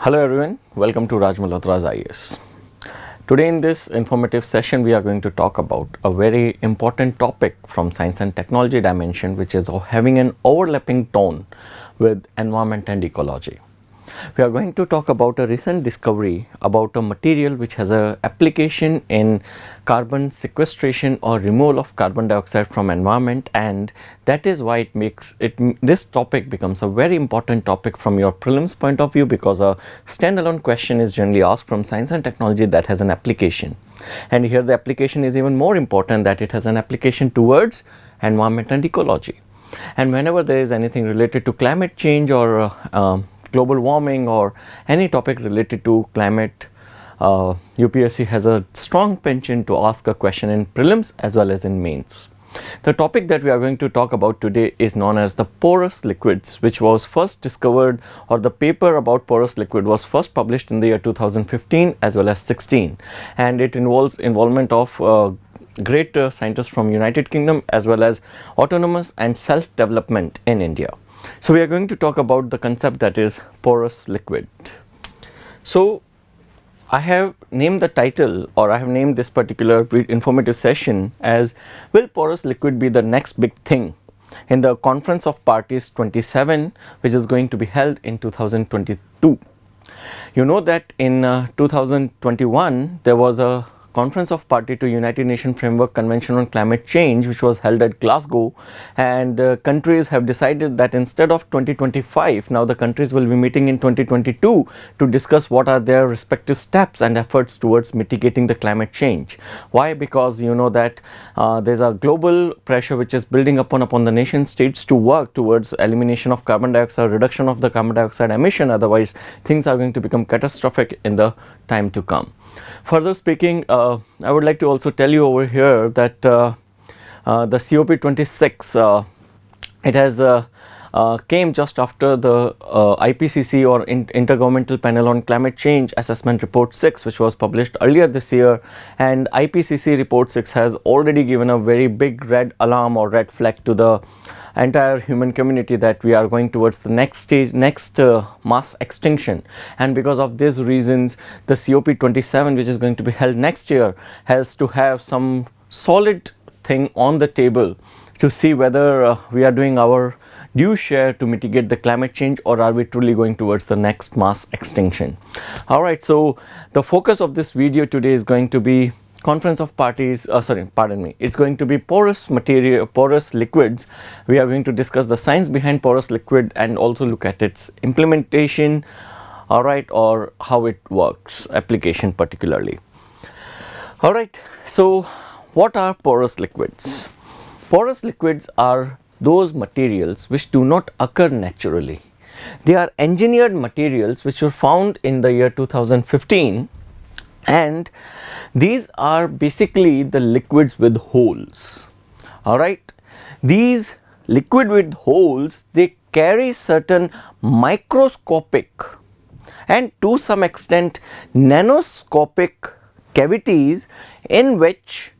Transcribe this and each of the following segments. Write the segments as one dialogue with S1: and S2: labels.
S1: Hello everyone, welcome to Raj Malhotra's IAS. Today in this informative session we are going to talk about a very important topic from science and technology dimension, which is having an overlapping tone with environment and ecology. We are going to talk about a recent discovery about a material which has a application in carbon sequestration or removal of carbon dioxide from environment, and that is why this topic becomes a very important topic from your prelims point of view, because a standalone question is generally asked from science and technology that has an application, and here the application is even more important, that it has an application towards environment and ecology. And whenever there is anything related to climate change or global warming or any topic related to climate, UPSC has a strong penchant to ask a question in prelims as well as in mains. The topic that we are going to talk about today is known as the porous liquids, which was first discovered, or the paper about porous liquid was first published in the year 2015 as well as 16, and it involves involvement of great scientists from United Kingdom as well as autonomous and self-development in India. So we are going to talk about the concept that is porous liquid. So I have named the title, or I have named this particular informative session as, will porous liquid be the next big thing in the Conference of Parties 27, which is going to be held in 2022. You know that in 2021 there was a Conference of Party to United Nations Framework Convention on Climate Change, which was held at Glasgow, and countries have decided that instead of 2025, now the countries will be meeting in 2022 to discuss what are their respective steps and efforts towards mitigating the climate change. Why? Because you know that there's a global pressure which is building upon the nation states to work towards elimination of carbon dioxide, reduction of the carbon dioxide emission, otherwise things are going to become catastrophic in the time to come. Further speaking, I would like to also tell you over here that the COP26, it has came just after the IPCC, or Intergovernmental Panel on Climate Change Assessment Report 6, which was published earlier this year, and IPCC Report 6 has already given a very big red alarm or red flag to the entire human community that we are going towards the next stage, mass extinction. And because of these reasons, the COP27, which is going to be held next year, has to have some solid thing on the table to see whether we are doing our due share to mitigate the climate change, or are we truly going towards the next mass extinction. All right, so the focus of this video today is going to be Conference of Parties, it's going to be porous liquids. We are going to discuss the science behind porous liquid and also look at its implementation, all right, or how it works, application particularly. All right, so what are porous liquids? Porous liquids are those materials which do not occur naturally. They are engineered materials which were found in the year 2015, and these are basically the liquids with holes. All right, these liquid with holes, they carry certain microscopic and to some extent nanoscopic cavities in which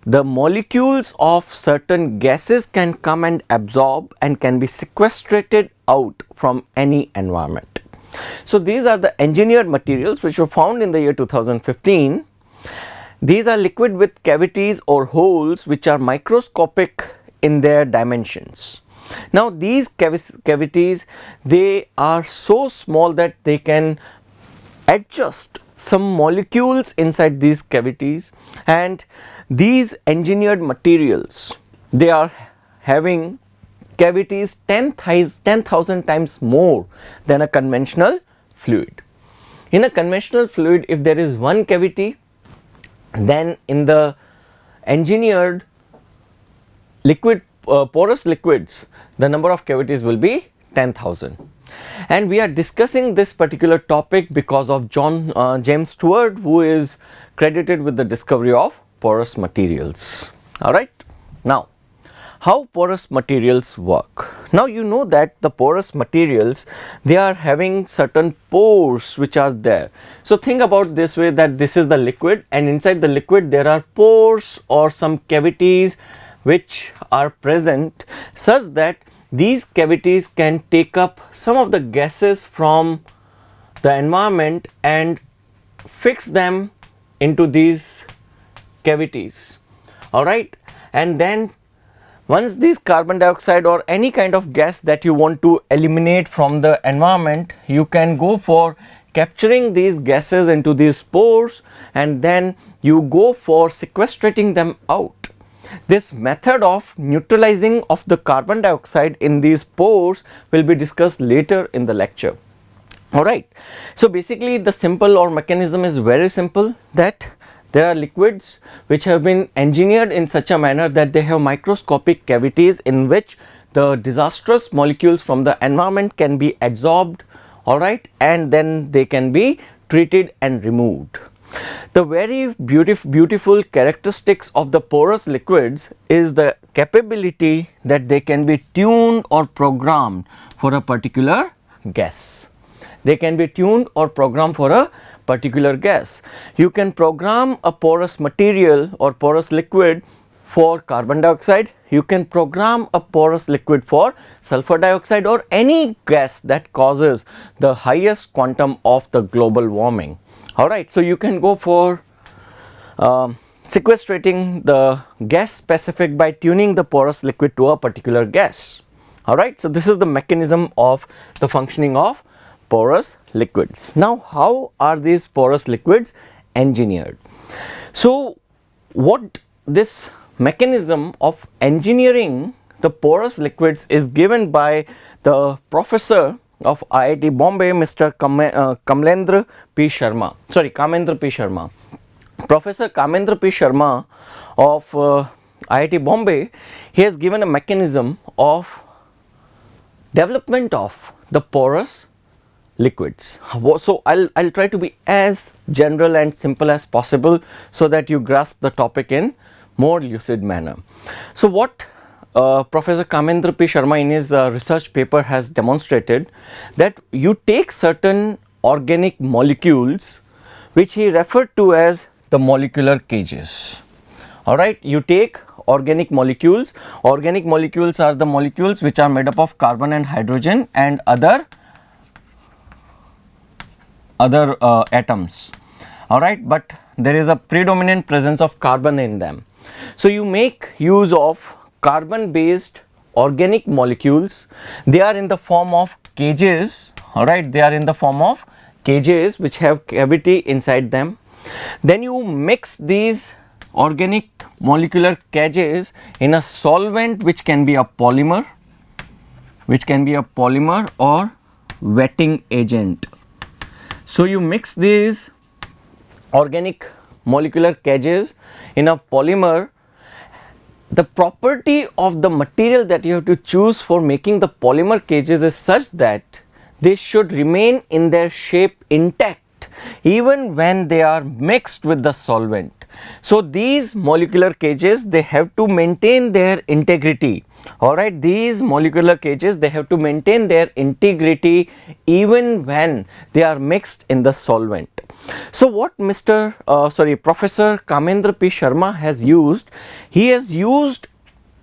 S1: the molecules of certain gases can come and absorb and can be sequestrated out from any environment. So these are the engineered materials which were found in the year 2015. These are liquid with cavities or holes which are microscopic in their dimensions. Now these cavities, they are so small that they can adjust some molecules inside these cavities, and these engineered materials, they are having cavities 10,000 times more than a conventional fluid. In a conventional fluid, if there is one cavity, then in the engineered liquid, porous liquids, the number of cavities will be 10,000. And we are discussing this particular topic because of James Stewart, who is credited with the discovery of porous materials. All right, now how porous materials work. Now you know that the porous materials, they are having certain pores which are there. So think about this way, that this is the liquid, and inside the liquid there are pores or some cavities which are present, such that these cavities can take up some of the gases from the environment and fix them into these cavities, all right. And then once these carbon dioxide or any kind of gas that you want to eliminate from the environment, you can go for capturing these gases into these pores, and then you go for sequestrating them out. This method of neutralizing of the carbon dioxide in these pores will be discussed later in the lecture. Alright, so basically the simple or mechanism is very simple, that there are liquids which have been engineered in such a manner that they have microscopic cavities in which the disastrous molecules from the environment can be absorbed, alright, and then they can be treated and removed. The very beautiful characteristics of the porous liquids is the capability that they can be tuned or programmed for a particular gas. They can be tuned or programmed for a particular gas. You can program a porous material or porous liquid for carbon dioxide. You can program a porous liquid for sulfur dioxide or any gas that causes the highest quantum of the global warming. Alright, so you can go for sequestrating the gas specific by tuning the porous liquid to a particular gas. Alright, so this is the mechanism of the functioning of porous liquids. Now, how are these porous liquids engineered? So, what this mechanism of engineering the porous liquids is given by the professor of IIT Bombay, Mr. Kamendra P. Sharma. Professor Kamendra P. Sharma of IIT Bombay, he has given a mechanism of development of the porous liquids. So I'll try to be as general and simple as possible so that you grasp the topic in more lucid manner. So what Professor Kamendra P. Sharma in his research paper has demonstrated, that you take certain organic molecules which he referred to as the molecular cages. Alright, you take organic molecules. Organic molecules are the molecules which are made up of carbon and hydrogen and other atoms. Alright, but there is a predominant presence of carbon in them. So you make use of carbon based organic molecules. They are in the form of cages, alright, they are in the form of cages which have cavity inside them. Then you mix these organic molecular cages in a solvent which can be a polymer or wetting agent. So you mix these organic molecular cages in a polymer. The property of the material that you have to choose for making the polymer cages is such that they should remain in their shape intact even when they are mixed with the solvent. So these molecular cages, they have to maintain their integrity. Alright, these molecular cages, they have to maintain their integrity even when they are mixed in the solvent. So what Professor Kamendra P. Sharma has used, he has used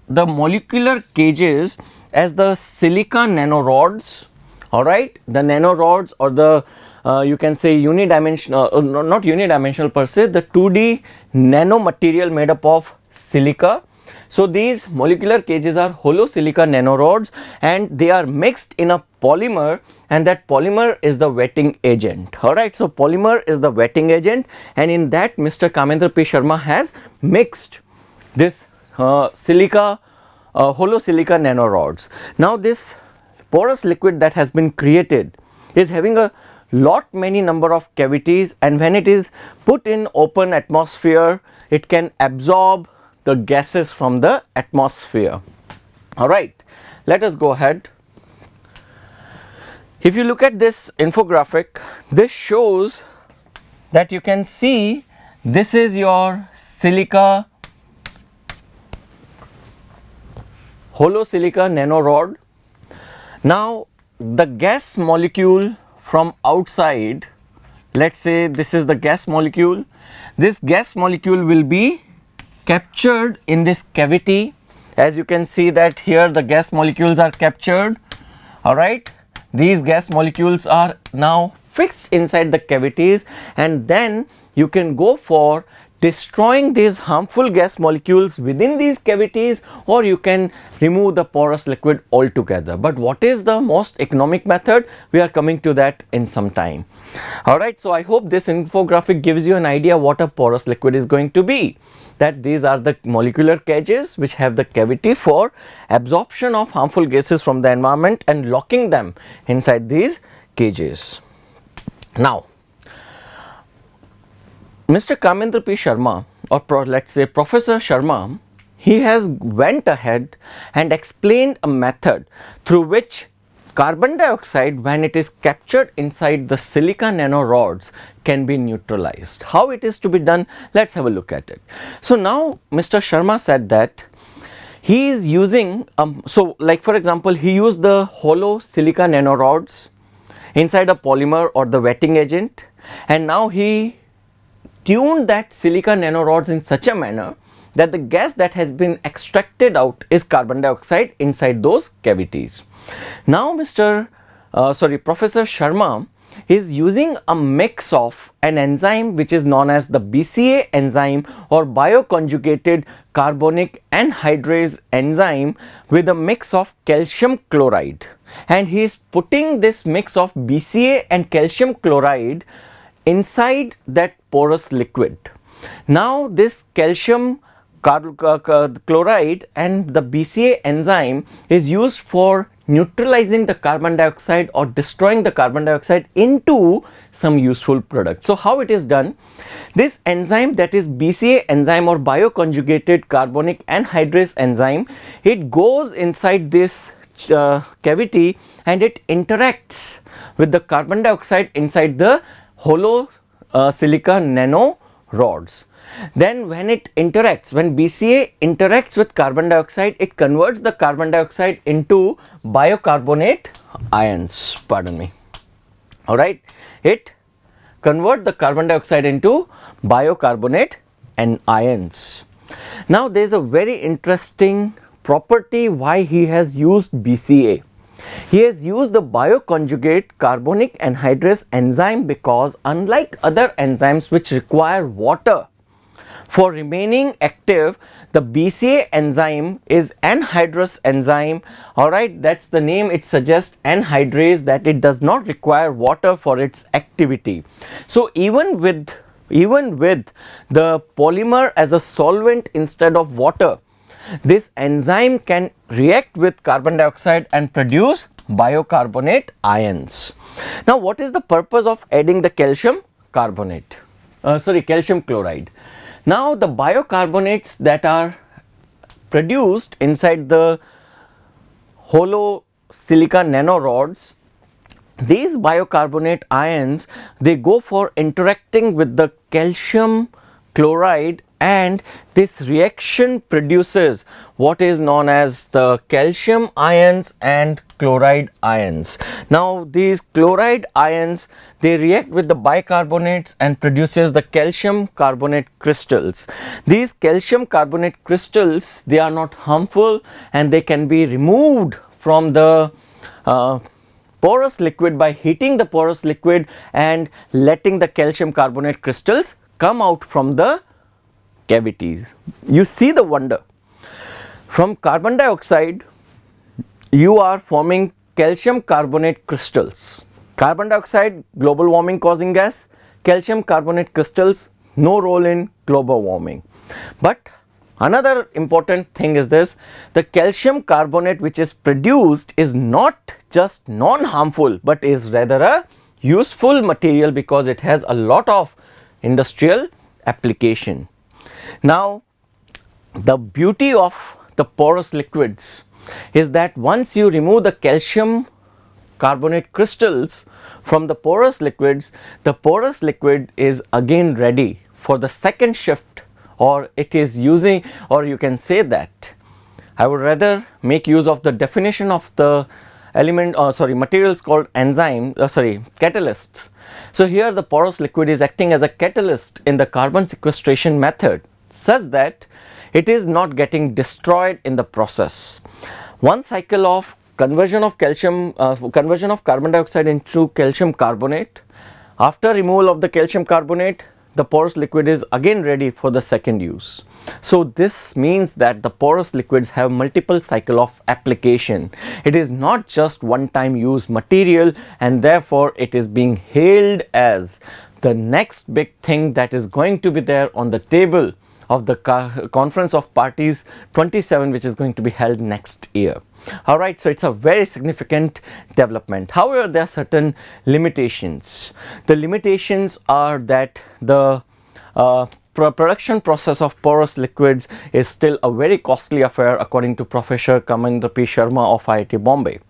S1: the molecular cages as the silica nanorods, alright, the nanorods or the you can say unidimensional, not unidimensional per se, the 2D nanomaterial made up of silica. So these molecular cages are hollow silica nanorods and they are mixed in a polymer, and that polymer is the wetting agent. Alright, so polymer is the wetting agent, and in that Mr. Kamendra P. Sharma has mixed this hollow silica nanorods. Now this porous liquid that has been created is having a many number of cavities, and when it is put in open atmosphere, it can absorb the gases from the atmosphere. Alright, let us go ahead. If you look at this infographic, this shows that you can see this is your silica, hollow silica nanorod. Now the gas molecule from outside, let's say this is the gas molecule, this gas molecule will be captured in this cavity. As you can see that here the gas molecules are captured. Alright, these gas molecules are now fixed inside the cavities, and then you can go for destroying these harmful gas molecules within these cavities, or you can remove the porous liquid altogether. But what is the most economic method? We are coming to that in some time. Alright, so I hope this infographic gives you an idea what a porous liquid is going to be. That these are the molecular cages which have the cavity for absorption of harmful gases from the environment and locking them inside these cages. Now, Mr. Kamendra P. Sharma, or let's say Professor Sharma, he has went ahead and explained a method through which carbon dioxide, when it is captured inside the silica nanorods, can be neutralized. How it is to be done? Let's have a look at it. So now Mr. Sharma said that he is using, so like for example, he used the hollow silica nanorods inside a polymer or the wetting agent, and now he tuned that silica nanorods in such a manner that the gas that has been extracted out is carbon dioxide inside those cavities. Now Professor Sharma is using a mix of an enzyme which is known as the BCA enzyme, or bioconjugated carbonic anhydrase enzyme, with a mix of calcium chloride, and he is putting this mix of BCA and calcium chloride inside that porous liquid. Now this calcium chloride and the BCA enzyme is used for neutralizing the carbon dioxide or destroying the carbon dioxide into some useful product. So how it is done? This enzyme, that is BCA enzyme or bioconjugated carbonic anhydrase enzyme, it goes inside this cavity and it interacts with the carbon dioxide inside the hollow silica nanorods. Then when it interacts, when BCA interacts with carbon dioxide, it converts the carbon dioxide into bicarbonate ions, alright, it converts the carbon dioxide into bicarbonate and ions. Now there is a very interesting property why he has used BCA. He has used the bioconjugate carbonic anhydrase enzyme because unlike other enzymes which require water for remaining active, the BCA enzyme is anhydrous enzyme, alright, that's the name it suggests, anhydrase, that it does not require water for its activity. So even with the polymer as a solvent instead of water, this enzyme can react with carbon dioxide and produce bicarbonate ions. Now what is the purpose of adding the calcium chloride? Now the bicarbonates that are produced inside the hollow silica nanorods, these bicarbonate ions, they go for interacting with the calcium chloride, and this reaction produces what is known as the calcium ions and chloride ions. Now these chloride ions, they react with the bicarbonates and produces the calcium carbonate crystals. These calcium carbonate crystals, they are not harmful and they can be removed from the porous liquid by heating the porous liquid and letting the calcium carbonate crystals come out from the cavities. You see the wonder. From carbon dioxide, you are forming calcium carbonate crystals. Carbon dioxide, global warming causing gas. Calcium carbonate crystals, no role in global warming. But another important thing is this: the calcium carbonate which is produced is not just non-harmful, but is rather a useful material because it has a lot of industrial application. Now the beauty of the porous liquids is that once you remove the calcium carbonate crystals from the porous liquids, the porous liquid is again ready for the second shift, or it is using, or you can say that I would rather make use of the definition of the materials called catalysts. So here the porous liquid is acting as a catalyst in the carbon sequestration method, such that it is not getting destroyed in the process. One cycle of conversion of carbon dioxide into calcium carbonate After removal of the calcium carbonate, the porous liquid is again ready for the second use. So this means that the porous liquids have multiple cycle of application. It is not just one time use material, and therefore it is being hailed as the next big thing that is going to be there on the table of the Conference of Parties 27, which is going to be held next year. Alright, so it's a very significant development. However, there are certain limitations. The limitations are that the production process of porous liquids is still a very costly affair, according to Professor Kamendra P. Sharma of IIT Bombay.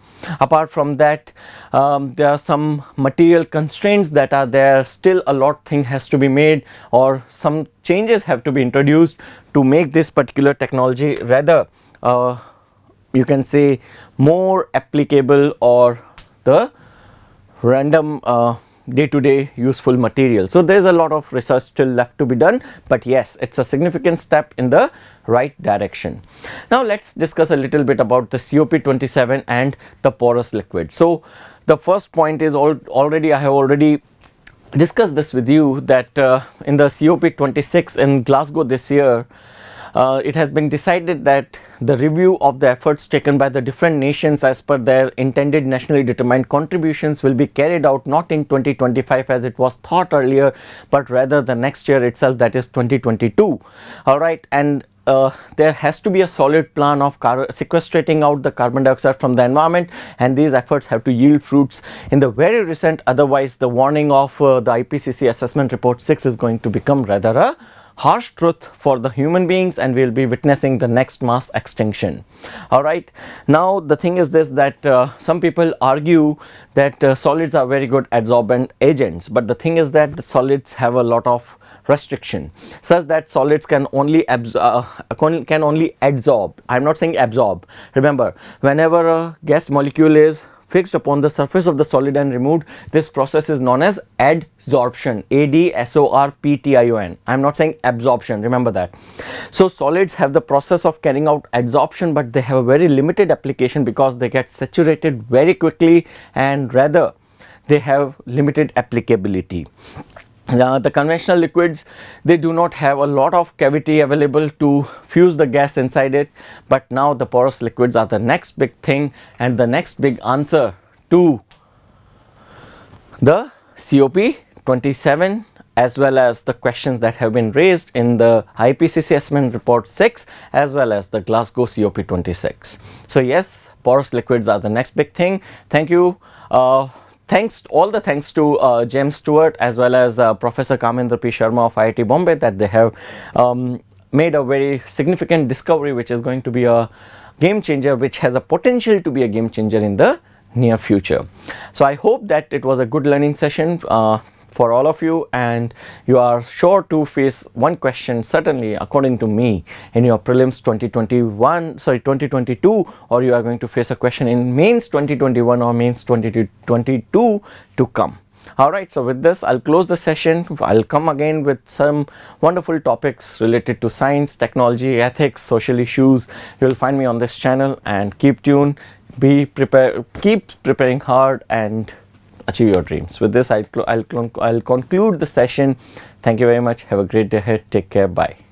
S1: Apart from that, there are some material constraints that are there. Still a lot thing has to be made, or some changes have to be introduced to make this particular technology rather you can say more applicable, or the random day-to-day useful material. So there is a lot of research still left to be done, but yes, it's a significant step in the right direction. Now let's discuss a little bit about the COP27 and the porous liquid. So the first point is I have already discussed this with you, that in the COP26 in Glasgow this year, it has been decided that the review of the efforts taken by the different nations as per their intended nationally determined contributions will be carried out not in 2025 as it was thought earlier, but rather the next year itself, that is 2022. Alright, and there has to be a solid plan of sequestrating out the carbon dioxide from the environment, and these efforts have to yield fruits in the very recent, otherwise the warning of the IPCC assessment report 6 is going to become rather a harsh truth for the human beings, and we will be witnessing the next mass extinction. Alright, now the thing is this, that some people argue that solids are very good adsorbent agents, but the thing is that the solids have a lot of restriction, such that solids can only adsorb. I am not saying absorb. Remember, whenever a gas molecule is fixed upon the surface of the solid and removed, this process is known as adsorption. ADSORPTION. I am not saying absorption, remember that. So solids have the process of carrying out adsorption, but they have a very limited application because they get saturated very quickly, and rather they have limited applicability. The conventional liquids, they do not have a lot of cavity available to fuse the gas inside it, but now the porous liquids are the next big thing and the next big answer to the COP27, as well as the questions that have been raised in the IPCC assessment report 6 as well as the Glasgow COP26. So yes, porous liquids are the next big thing. Thank you. Thanks to James Stewart as well as Professor Kamendra P. Sharma of IIT Bombay, that they have made a very significant discovery which is going to be a game changer, which has a potential to be a game changer in the near future. So I hope that it was a good learning session for all of you, and you are sure to face one question certainly, according to me, in your prelims 2022, or you are going to face a question in mains 2021 or mains 2022 to come. Alright, so with this I'll close the session. I'll come again with some wonderful topics related to science, technology, ethics, social issues. You'll find me on this channel, and keep tuned, be prepared, keep preparing hard, and achieve your dreams. With this I'll conclude the session. Thank you very much. Have a great day ahead. Take care. Bye.